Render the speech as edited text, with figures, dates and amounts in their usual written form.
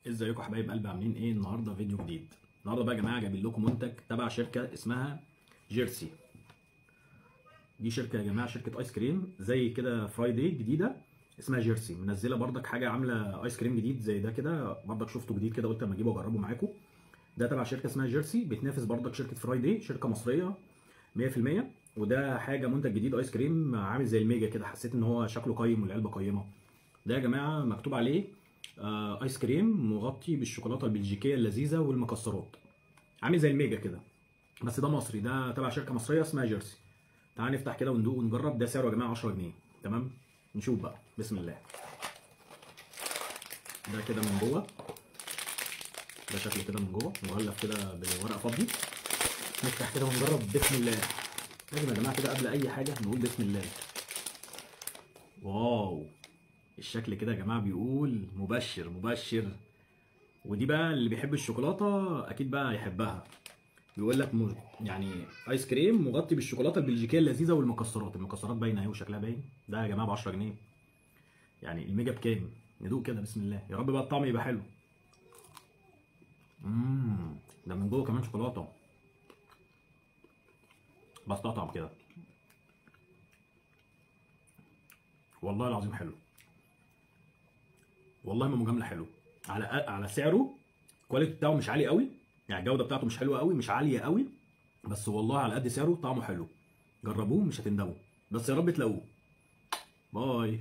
ازيكم يا حبايب قلبي، عاملين ايه؟ النهارده فيديو جديد. النهارده بقى يا جماعه جايبين لكم منتج تبع شركه اسمها جيرسي. دي شركه يا جماعه، شركه ايس كريم زي كده فرايداي جديده اسمها جيرسي. منزله بردك حاجه، عامله ايس كريم جديد زي ده كده، بردك شفته جديد كده قلت اما اجيبه واجربه معاكم. ده تبع شركه اسمها جيرسي، بتنافس بردك شركه فرايداي، شركه مصريه 100%. وده حاجه منتج جديد ايس كريم عامل زي الميجا كده، حسيت ان هو شكله قيم والعلبه قيمه. ده يا جماعه مكتوب عليه ايس كريم مغطي بالشوكولاته البلجيكيه اللذيذه والمكسرات، عامل زي الميجا كده. بس ده مصري، ده تبع شركه مصريه اسمها جيرسي. تعال نفتح كده وندوق ونجرب. ده سعره يا جماعه 10 جنيه. تمام، نشوف بقى. بسم الله. ده كده من جوه، ده شكله كده من جوه مغلف كده بورقه فضي. نفتح كده ونجرب. بسم الله. لازم يا جماعه كده قبل اي حاجه نقول بسم الله. واو، الشكل كده يا جماعه بيقول مبشر مبشر. ودي بقى اللي بيحب الشوكولاته اكيد بقى هيحبها. بيقول لك يعني ايس كريم مغطي بالشوكولاته البلجيكيه اللذيذه والمكسرات. المكسرات باينه اهي وشكلها باين. ده يا جماعه ب 10 جنيه. يعني الميجا بكام؟ ندوق كده. بسم الله. يا رب بقى الطعم يبقى حلو. ده من جوه كمان شوكولاته. بستطعم كده. والله العظيم حلو. والله ما مجامله، حلو. على سعره. الكواليتي بتاعه مش عالي قوي، يعني الجوده بتاعته مش حلوه قوي، مش عاليه قوي. بس والله على قد سعره طعمه حلو. جربوه مش هتندموا. بس يا رب تلاقوه. باي.